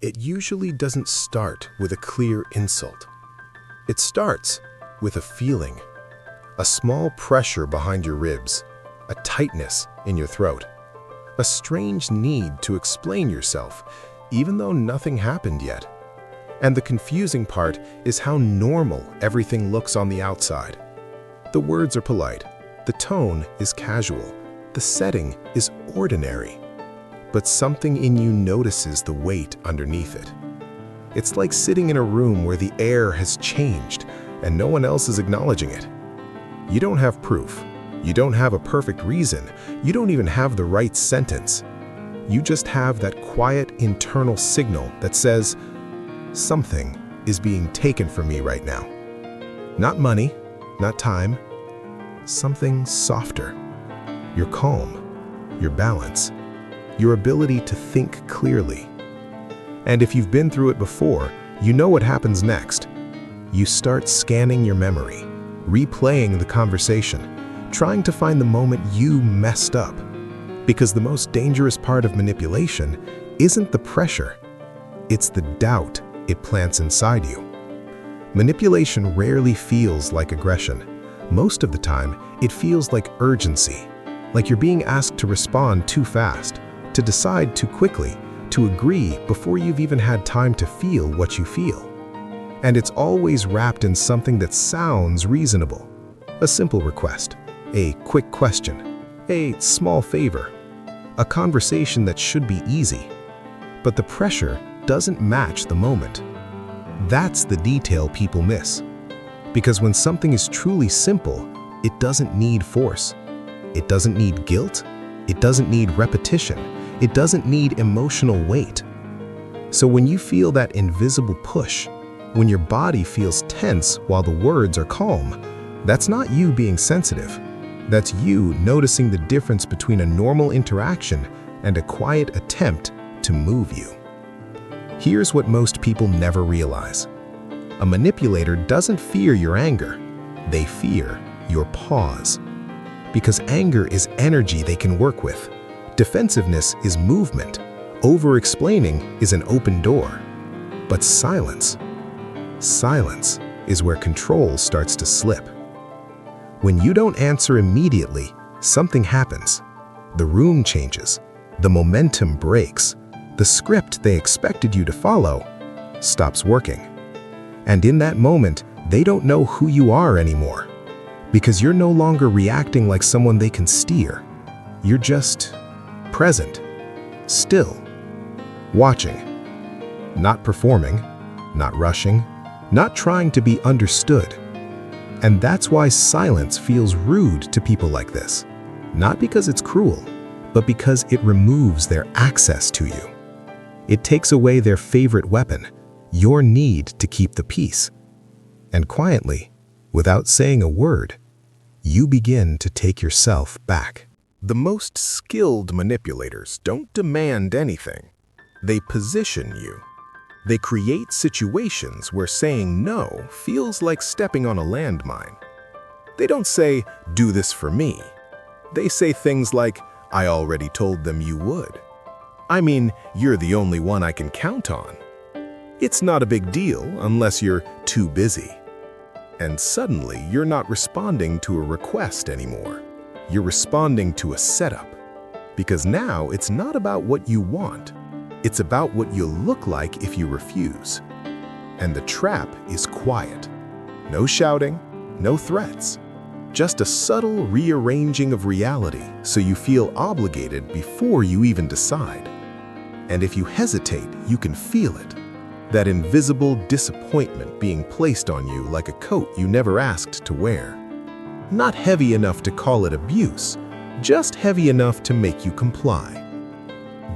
It usually doesn't start with a clear insult. It starts with a feeling, a small pressure behind your ribs, a tightness in your throat, a strange need to explain yourself, even though nothing happened yet. And the confusing part is how normal everything looks on the outside. The words are polite, the tone is casual, the setting is ordinary. But something in you notices the weight underneath it. It's like sitting in a room where the air has changed and no one else is acknowledging it. You don't have proof. You don't have a perfect reason. You don't even have the right sentence. You just have that quiet internal signal that says, something is being taken from me right now. Not money, not time, something softer. Your calm, your balance, your ability to think clearly. And if you've been through it before, you know what happens next. You start scanning your memory, replaying the conversation, trying to find the moment you messed up. Because the most dangerous part of manipulation isn't the pressure, it's the doubt it plants inside you. Manipulation rarely feels like aggression. Most of the time, it feels like urgency, like you're being asked to respond too fast, to decide too quickly, to agree before you've even had time to feel what you feel. And it's always wrapped in something that sounds reasonable. A simple request, a quick question, a small favor, a conversation that should be easy. But the pressure doesn't match the moment. That's the detail people miss. Because when something is truly simple, it doesn't need force. It doesn't need guilt. It doesn't need repetition. It doesn't need emotional weight. So when you feel that invisible push, when your body feels tense while the words are calm, that's not you being sensitive. That's you noticing the difference between a normal interaction and a quiet attempt to move you. Here's what most people never realize. A manipulator doesn't fear your anger. They fear your pause. Because anger is energy they can work with. Defensiveness is movement. Over-explaining is an open door. But silence is where control starts to slip. When you don't answer immediately, something happens. The room changes. The momentum breaks. The script they expected you to follow stops working. And in that moment, they don't know who you are anymore. Because you're no longer reacting like someone they can steer. You're just present, still, watching, not performing, not rushing, not trying to be understood. And that's why silence feels rude to people like this. Not because it's cruel, but because it removes their access to you. It takes away their favorite weapon, your need to keep the peace. And quietly, without saying a word, you begin to take yourself back. The most skilled manipulators don't demand anything. They position you. They create situations where saying no feels like stepping on a landmine. They don't say, "Do this for me." They say things like, "I already told them you would." I mean, "You're the only one I can count on." It's not a big deal unless you're too busy. And suddenly, you're not responding to a request anymore. You're responding to a setup. Because now it's not about what you want. It's about what you'll look like if you refuse. And the trap is quiet. No shouting, no threats. Just a subtle rearranging of reality so you feel obligated before you even decide. And if you hesitate, you can feel it. That invisible disappointment being placed on you like a coat you never asked to wear. Not heavy enough to call it abuse, just heavy enough to make you comply.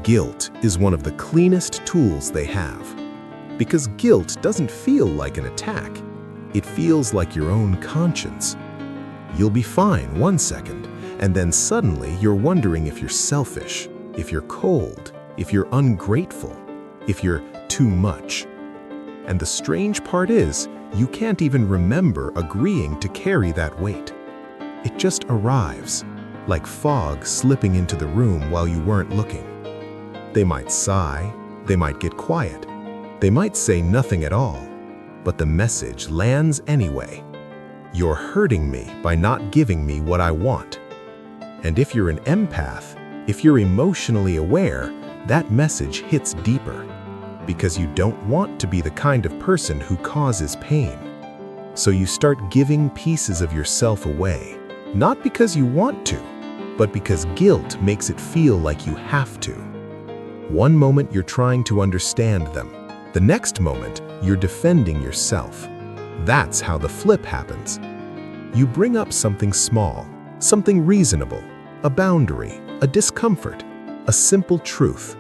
Guilt is one of the cleanest tools they have. Because guilt doesn't feel like an attack. It feels like your own conscience. You'll be fine 1 second, and then suddenly you're wondering if you're selfish, if you're cold, if you're ungrateful, if you're too much. And the strange part is, you can't even remember agreeing to carry that weight. It just arrives, like fog slipping into the room while you weren't looking. They might sigh, they might get quiet, They might say nothing at all, but the message lands anyway. You're hurting me by not giving me what I want. And if you're an empath, if you're emotionally aware, that message hits deeper, because you don't want to be the kind of person who causes pain. So you start giving pieces of yourself away, not because you want to, but because guilt makes it feel like you have to. One moment you're trying to understand them. The next moment, you're defending yourself. That's how the flip happens. You bring up something small, something reasonable, a boundary, a discomfort, a simple truth.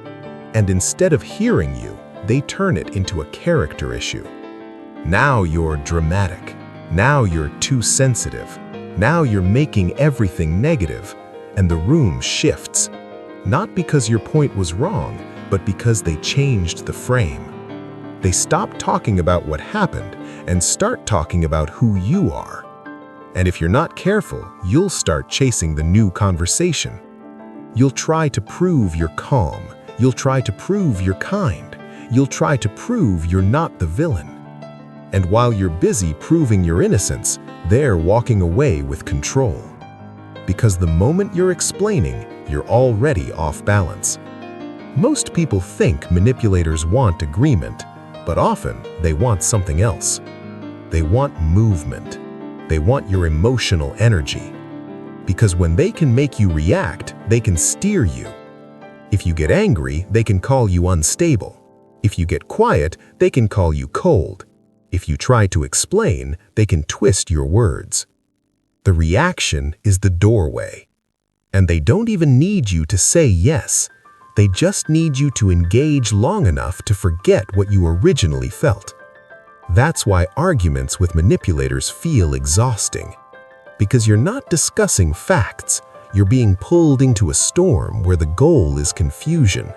And instead of hearing you, they turn it into a character issue. Now you're dramatic. Now you're too sensitive. Now you're making everything negative, and the room shifts. Not because your point was wrong, but because they changed the frame. They stop talking about what happened and start talking about who you are. And if you're not careful, you'll start chasing the new conversation. You'll try to prove you're calm. You'll try to prove you're kind. You'll try to prove you're not the villain. And while you're busy proving your innocence, they're walking away with control. Because the moment you're explaining, you're already off balance. Most people think manipulators want agreement, but often they want something else. They want movement. They want your emotional energy. Because when they can make you react, they can steer you. If you get angry, they can call you unstable. If you get quiet, they can call you cold. If you try to explain, they can twist your words. The reaction is the doorway. And they don't even need you to say yes. They just need you to engage long enough to forget what you originally felt. That's why arguments with manipulators feel exhausting. Because you're not discussing facts, you're being pulled into a storm where the goal is confusion.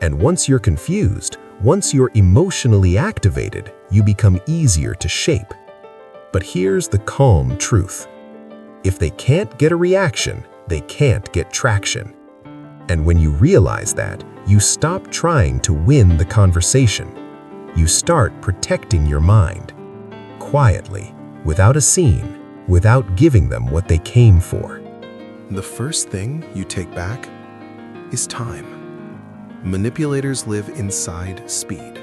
And once you're confused, once you're emotionally activated, you become easier to shape. But here's the calm truth. If they can't get a reaction, they can't get traction. And when you realize that, you stop trying to win the conversation. You start protecting your mind. Quietly, without a scene, without giving them what they came for. The first thing you take back is time. Manipulators live inside speed.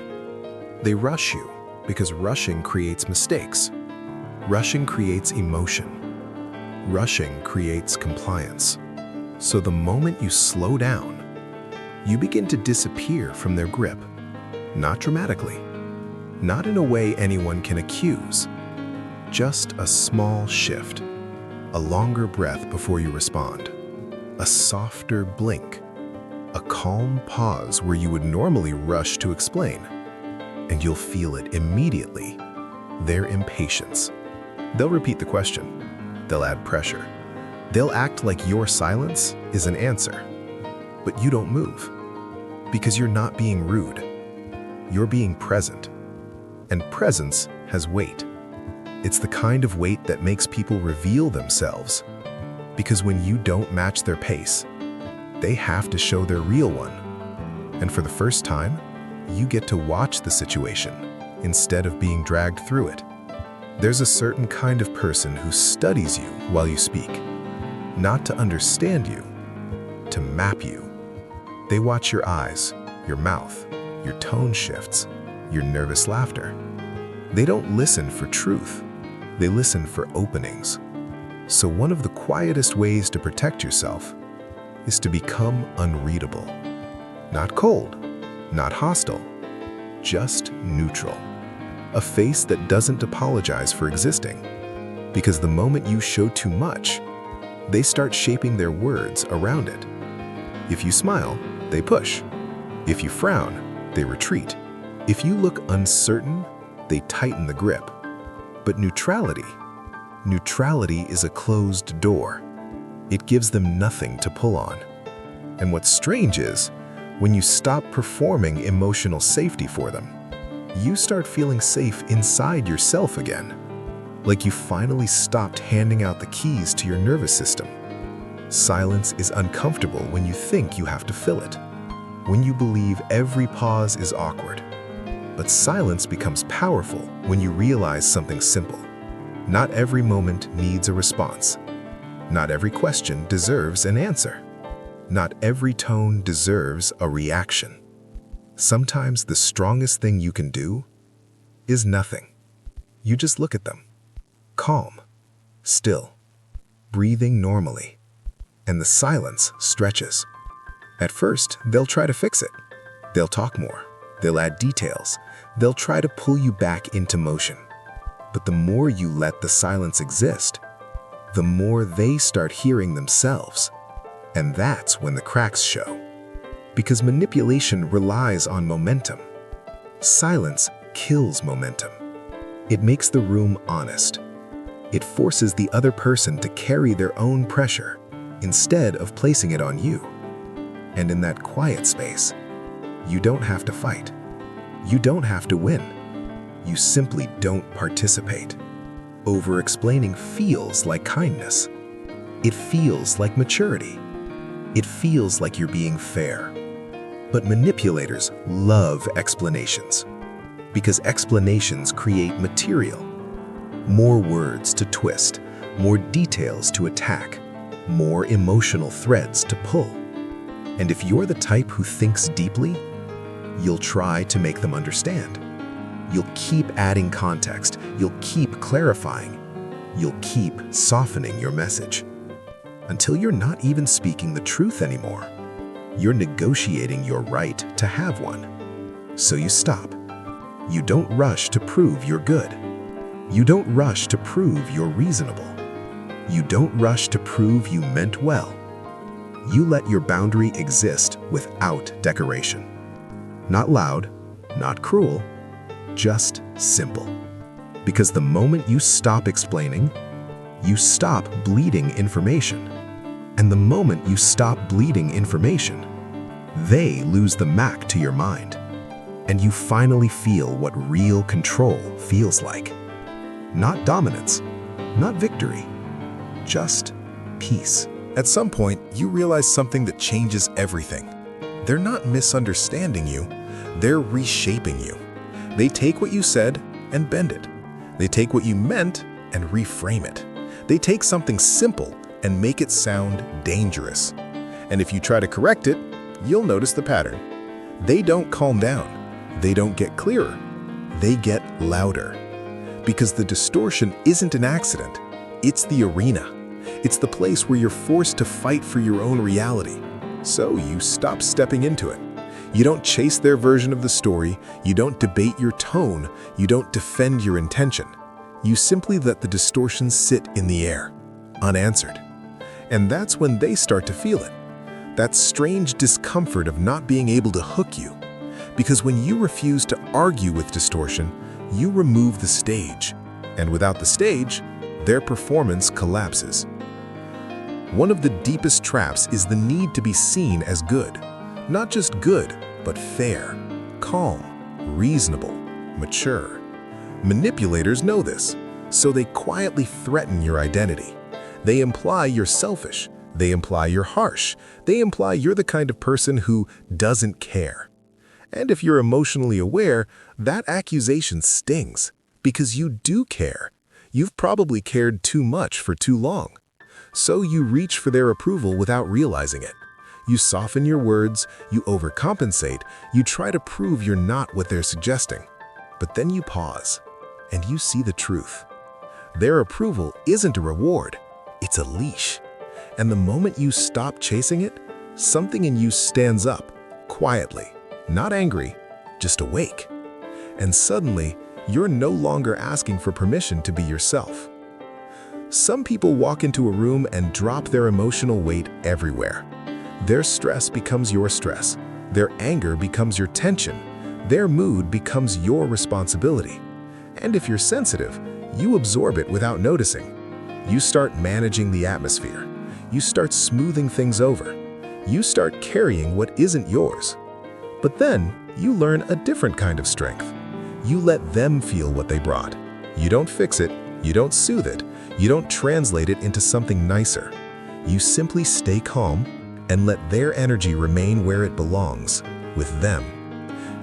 They rush you because rushing creates mistakes. Rushing creates emotion. Rushing creates compliance. So the moment you slow down, you begin to disappear from their grip. Not dramatically. Not in a way anyone can accuse. Just a small shift. A longer breath before you respond. A softer blink. A calm pause where you would normally rush to explain. And you'll feel it immediately. Their impatience. They'll repeat the question. They'll add pressure. They'll act like your silence is an answer. But you don't move. Because you're not being rude. You're being present. And presence has weight. It's the kind of weight that makes people reveal themselves. Because when you don't match their pace, they have to show their real one. And for the first time, you get to watch the situation instead of being dragged through it. There's a certain kind of person who studies you while you speak, not to understand you, to map you. They watch your eyes, your mouth, your tone shifts, your nervous laughter. They don't listen for truth. They listen for openings. So one of the quietest ways to protect yourself is to become unreadable. Not cold, not hostile, just neutral. A face that doesn't apologize for existing. Because the moment you show too much, they start shaping their words around it. If you smile, they push. If you frown, they retreat. If you look uncertain, they tighten the grip. But neutrality is a closed door. It gives them nothing to pull on. And what's strange is, when you stop performing emotional safety for them, you start feeling safe inside yourself again. Like you finally stopped handing out the keys to your nervous system. Silence is uncomfortable when you think you have to fill it. When you believe every pause is awkward. But silence becomes powerful when you realize something simple. Not every moment needs a response. Not every question deserves an answer. Not every tone deserves a reaction. Sometimes the strongest thing you can do is nothing. You just look at them, calm, still, breathing normally, and the silence stretches. At first, they'll try to fix it. They'll talk more. They'll add details. They'll try to pull you back into motion. But the more you let the silence exist, the more they start hearing themselves. And that's when the cracks show. Because manipulation relies on momentum. Silence kills momentum. It makes the room honest. It forces the other person to carry their own pressure instead of placing it on you. And in that quiet space, you don't have to fight. You don't have to win. You simply don't participate. Over-explaining feels like kindness. It feels like maturity. It feels like you're being fair. But manipulators love explanations because explanations create material. More words to twist, more details to attack, more emotional threads to pull. And if you're the type who thinks deeply, you'll try to make them understand. You'll keep adding context. You'll keep clarifying. You'll keep softening your message until you're not even speaking the truth anymore. You're negotiating your right to have one. So you stop. You don't rush to prove you're good. You don't rush to prove you're reasonable. You don't rush to prove you meant well. You let your boundary exist without decoration. Not loud, not cruel, just simple. Because the moment you stop explaining, you stop bleeding information. And the moment you stop bleeding information, they lose the MAC to your mind. And you finally feel what real control feels like. Not dominance, not victory, just peace. At some point, you realize something that changes everything. They're not misunderstanding you, they're reshaping you. They take what you said and bend it. They take what you meant and reframe it. They take something simple and make it sound dangerous. And if you try to correct it, you'll notice the pattern. They don't calm down. They don't get clearer. They get louder. Because the distortion isn't an accident. It's the arena. It's the place where you're forced to fight for your own reality. So you stop stepping into it. You don't chase their version of the story. You don't debate your tone. You don't defend your intention. You simply let the distortion sit in the air, unanswered. And that's when they start to feel it. That strange discomfort of not being able to hook you. Because when you refuse to argue with distortion, you remove the stage. And without the stage, their performance collapses. One of the deepest traps is the need to be seen as good. Not just good, but fair, calm, reasonable, mature. Manipulators know this, so they quietly threaten your identity. They imply you're selfish. They imply you're harsh. They imply you're the kind of person who doesn't care. And if you're emotionally aware, that accusation stings, because you do care. You've probably cared too much for too long. So you reach for their approval without realizing it. You soften your words, you overcompensate, you try to prove you're not what they're suggesting. But then you pause, and you see the truth. Their approval isn't a reward, it's a leash. And the moment you stop chasing it, something in you stands up, quietly, not angry, just awake. And suddenly, you're no longer asking for permission to be yourself. Some people walk into a room and drop their emotional weight everywhere. Their stress becomes your stress. Their anger becomes your tension. Their mood becomes your responsibility. And if you're sensitive, you absorb it without noticing. You start managing the atmosphere. You start smoothing things over. You start carrying what isn't yours. But then, you learn a different kind of strength. You let them feel what they brought. You don't fix it. You don't soothe it. You don't translate it into something nicer. You simply stay calm and let their energy remain where it belongs, with them.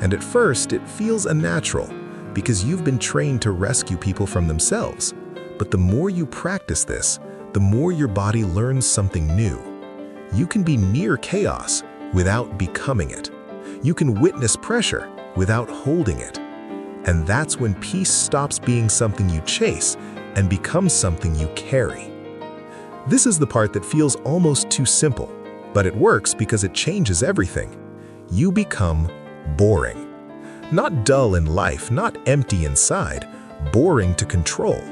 And at first, it feels unnatural because you've been trained to rescue people from themselves. But the more you practice this, the more your body learns something new. You can be near chaos without becoming it. You can witness pressure without holding it. And that's when peace stops being something you chase and becomes something you carry. This is the part that feels almost too simple, but it works because it changes everything. You become boring. Not dull in life, not empty inside, boring to control.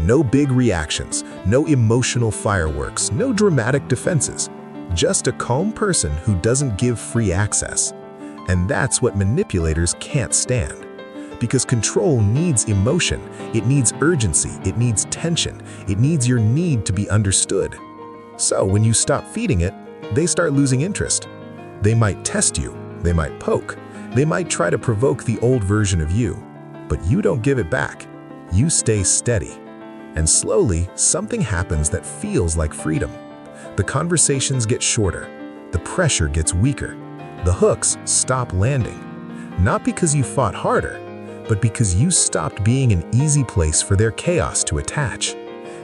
No big reactions, no emotional fireworks, no dramatic defenses. Just a calm person who doesn't give free access. And that's what manipulators can't stand. Because control needs emotion, it needs urgency, it needs tension, it needs your need to be understood. So when you stop feeding it, they start losing interest. They might test you, they might poke, they might try to provoke the old version of you, but you don't give it back. You stay steady. And slowly, something happens that feels like freedom. The conversations get shorter, the pressure gets weaker, the hooks stop landing. Not because you fought harder, but because you stopped being an easy place for their chaos to attach.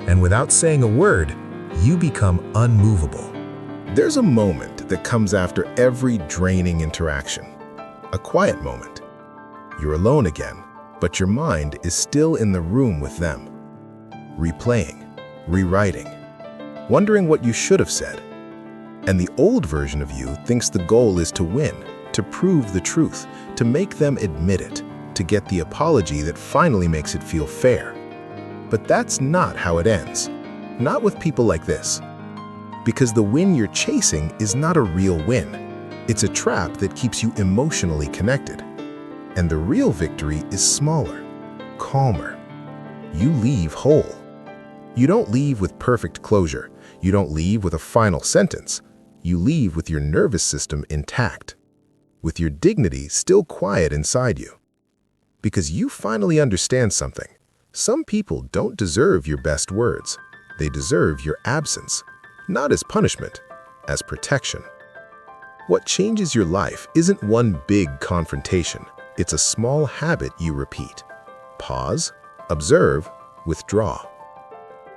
And without saying a word, you become unmovable. There's a moment that comes after every draining interaction. A quiet moment. You're alone again, but your mind is still in the room with them. Replaying, rewriting, wondering what you should have said. And the old version of you thinks the goal is to win, to prove the truth, to make them admit it, to get the apology that finally makes it feel fair. But that's not how it ends. Not with people like this. Because the win you're chasing is not a real win. It's a trap that keeps you emotionally connected. And the real victory is smaller, calmer. You leave whole. You don't leave with perfect closure. You don't leave with a final sentence. You leave with your nervous system intact, with your dignity still quiet inside you. Because you finally understand something. Some people don't deserve your best words. They deserve your absence, not as punishment, as protection. What changes your life isn't one big confrontation. It's a small habit you repeat. Pause, observe, withdraw.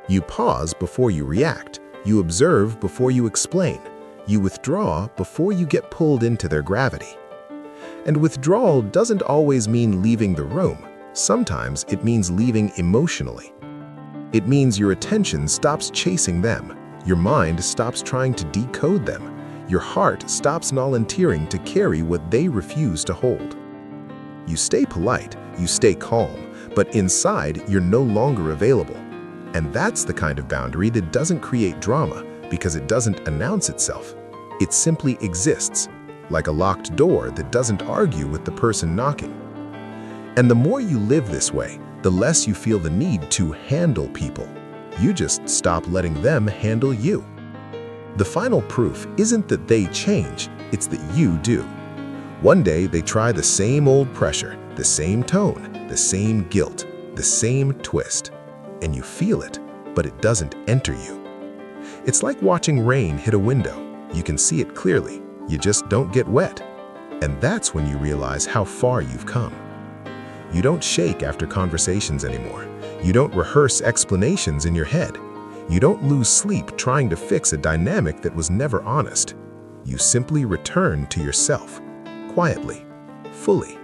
You pause before you react. You observe before you explain. You withdraw before you get pulled into their gravity. And withdrawal doesn't always mean leaving the room. Sometimes it means leaving emotionally. It means your attention stops chasing them. Your mind stops trying to decode them. Your heart stops volunteering to carry what they refuse to hold. You stay polite, you stay calm, but inside you're no longer available. And that's the kind of boundary that doesn't create drama because it doesn't announce itself. It simply exists, like a locked door that doesn't argue with the person knocking. And the more you live this way, the less you feel the need to handle people. You just stop letting them handle you. The final proof isn't that they change, it's that you do. One day they try the same old pressure, the same tone, the same guilt, the same twist. And you feel it, but it doesn't enter you. It's like watching rain hit a window. You can see it clearly, you just don't get wet. And that's when you realize how far you've come. You don't shake after conversations anymore. You don't rehearse explanations in your head. You don't lose sleep trying to fix a dynamic that was never honest. You simply return to yourself, quietly, fully.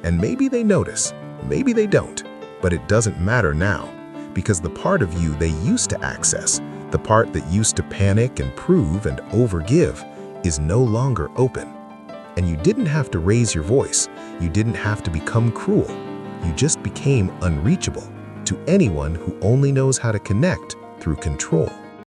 And maybe they notice, maybe they don't, but it doesn't matter now, because the part of you they used to access, the part that used to panic and prove and overgive, is no longer open. And you didn't have to raise your voice. You didn't have to become cruel. You just became unreachable to anyone who only knows how to connect through control.